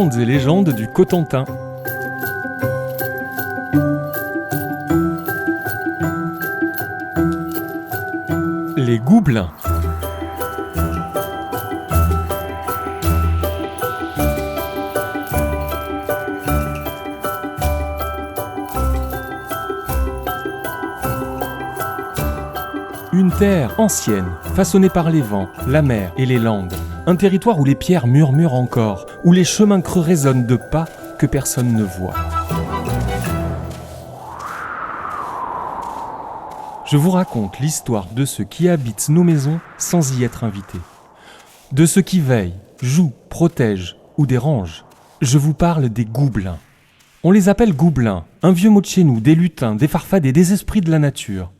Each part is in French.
Contes et légendes du Cotentin. Les Goublins. Une terre ancienne, façonnée par les vents, la mer et les landes. Un territoire où les pierres murmurent encore, où les chemins creux résonnent de pas que personne ne voit. Je vous raconte l'histoire de ceux qui habitent nos maisons sans y être invités. De ceux qui veillent, jouent, protègent ou dérangent. Je vous parle des Goublins. On les appelle Goublins, un vieux mot de chez nous, des lutins, des farfadets, des esprits de la nature.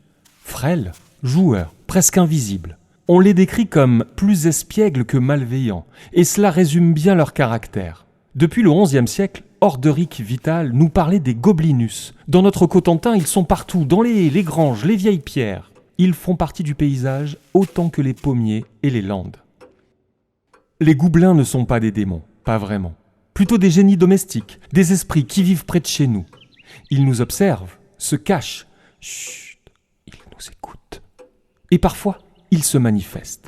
Frêles, joueurs, presque invisibles. On les décrit comme plus espiègles que malveillants, et cela résume bien leur caractère. Depuis le XIe siècle, Orderic Vital nous parlait des goblinus. Dans notre Cotentin, ils sont partout, dans les haies, les granges, les vieilles pierres. Ils font partie du paysage autant que les pommiers et les landes. Les Goublins ne sont pas des démons, pas vraiment. Plutôt des génies domestiques, des esprits qui vivent près de chez nous. Ils nous observent, se cachent. Chut, ils nous écoutent. Et parfois, ils se manifestent.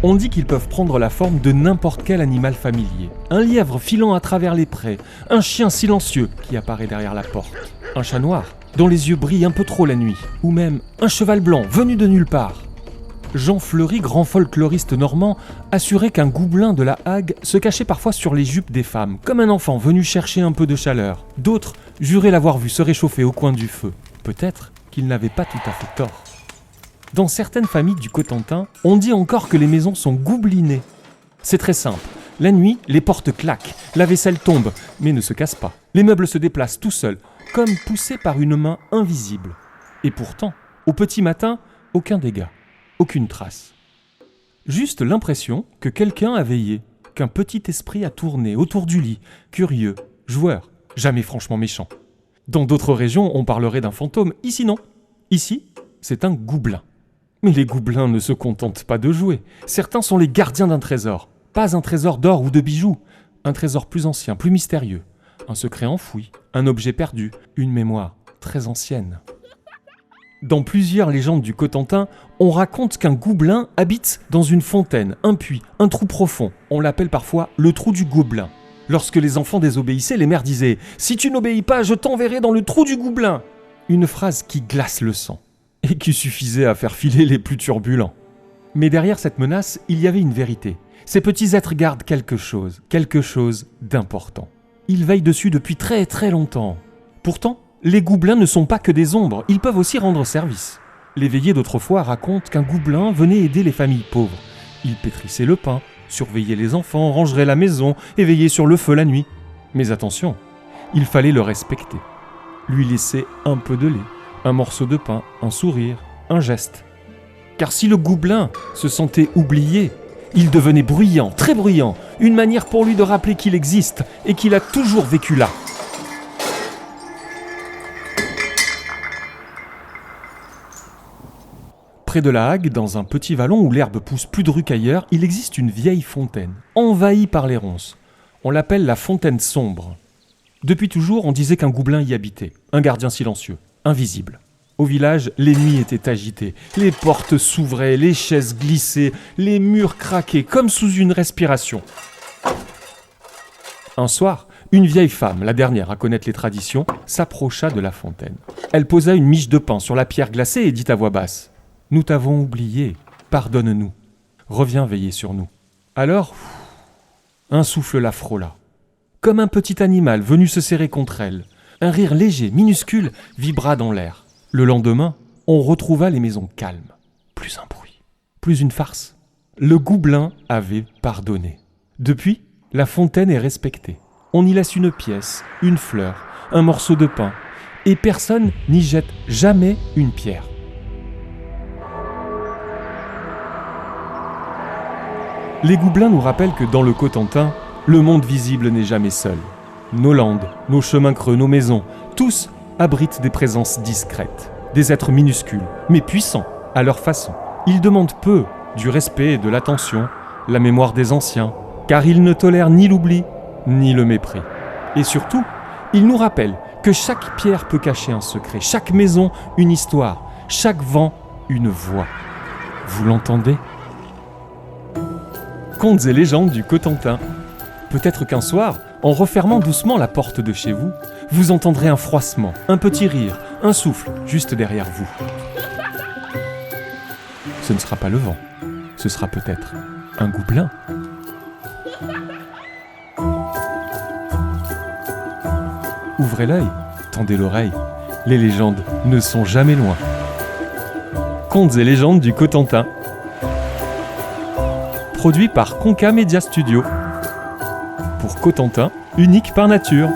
On dit qu'ils peuvent prendre la forme de n'importe quel animal familier. Un lièvre filant à travers les prés, un chien silencieux qui apparaît derrière la porte, un chat noir dont les yeux brillent un peu trop la nuit, ou même un cheval blanc venu de nulle part. Jean Fleury, grand folkloriste normand, assurait qu'un Goublin de la Hague se cachait parfois sur les jupes des femmes, comme un enfant venu chercher un peu de chaleur. D'autres juraient l'avoir vu se réchauffer au coin du feu. Peut-être qu'il n'avait pas tout à fait tort. Dans certaines familles du Cotentin, on dit encore que les maisons sont goublinées. C'est très simple. La nuit, les portes claquent, la vaisselle tombe, mais ne se casse pas. Les meubles se déplacent tout seuls, comme poussés par une main invisible. Et pourtant, au petit matin, aucun dégât, aucune trace. Juste l'impression que quelqu'un a veillé, qu'un petit esprit a tourné autour du lit, curieux, joueur, jamais franchement méchant. Dans d'autres régions, on parlerait d'un fantôme. Ici, non. Ici, c'est un Goublin. Mais les Goublins ne se contentent pas de jouer. Certains sont les gardiens d'un trésor. Pas un trésor d'or ou de bijoux. Un trésor plus ancien, plus mystérieux. Un secret enfoui, un objet perdu, une mémoire très ancienne. Dans plusieurs légendes du Cotentin, on raconte qu'un Goublin habite dans une fontaine, un puits, un trou profond. On l'appelle parfois le trou du Gobelin. Lorsque les enfants désobéissaient, les mères disaient « Si tu n'obéis pas, je t'enverrai dans le trou du Goublin !» Une phrase qui glace le sang. Et qui suffisait à faire filer les plus turbulents. Mais derrière cette menace, il y avait une vérité. Ces petits êtres gardent quelque chose d'important. Ils veillent dessus depuis très très longtemps. Pourtant, les Goublins ne sont pas que des ombres, ils peuvent aussi rendre service. Les veillées d'autrefois racontent qu'un Goublin venait aider les familles pauvres. Il pétrissait le pain, surveillait les enfants, rangerait la maison et veillait sur le feu la nuit. Mais attention, il fallait le respecter. Lui laisser un peu de lait, un morceau de pain, un sourire, un geste. Car si le Goublin se sentait oublié, il devenait bruyant, très bruyant, une manière pour lui de rappeler qu'il existe et qu'il a toujours vécu là. Près de la Hague, dans un petit vallon où l'herbe pousse plus drue qu'ailleurs, il existe une vieille fontaine, envahie par les ronces. On l'appelle la fontaine sombre. Depuis toujours, on disait qu'un Goublin y habitait, un gardien silencieux. Invisible. Au village, les nuits étaient agitées. Les portes s'ouvraient, les chaises glissaient, les murs craquaient comme sous une respiration. Un soir, une vieille femme, la dernière à connaître les traditions, s'approcha de la fontaine. Elle posa une miche de pain sur la pierre glacée et dit à voix basse « Nous t'avons oublié, pardonne-nous. Reviens veiller sur nous. » Alors, un souffle la frôla. Comme un petit animal venu se serrer contre elle. Un rire léger, minuscule, vibra dans l'air. Le lendemain, on retrouva les maisons calmes. Plus un bruit, plus une farce. Le Goublin avait pardonné. Depuis, la fontaine est respectée. On y laisse une pièce, une fleur, un morceau de pain. Et personne n'y jette jamais une pierre. Les Goublins nous rappellent que dans le Cotentin, le monde visible n'est jamais seul. Nos landes, nos chemins creux, nos maisons, tous abritent des présences discrètes, des êtres minuscules, mais puissants à leur façon. Ils demandent peu du respect et de l'attention, la mémoire des anciens, car ils ne tolèrent ni l'oubli, ni le mépris. Et surtout, il nous rappelle que chaque pierre peut cacher un secret, chaque maison une histoire, chaque vent une voix. Vous l'entendez ? Contes et légendes du Cotentin. Peut-être qu'un soir, en refermant doucement la porte de chez vous, vous entendrez un froissement, un petit rire, un souffle juste derrière vous. Ce ne sera pas le vent, ce sera peut-être un gobelin. Ouvrez l'œil, tendez l'oreille, les légendes ne sont jamais loin. Contes et légendes du Cotentin. Produit par Conca Media Studio. Pour Cotentin, unique par nature.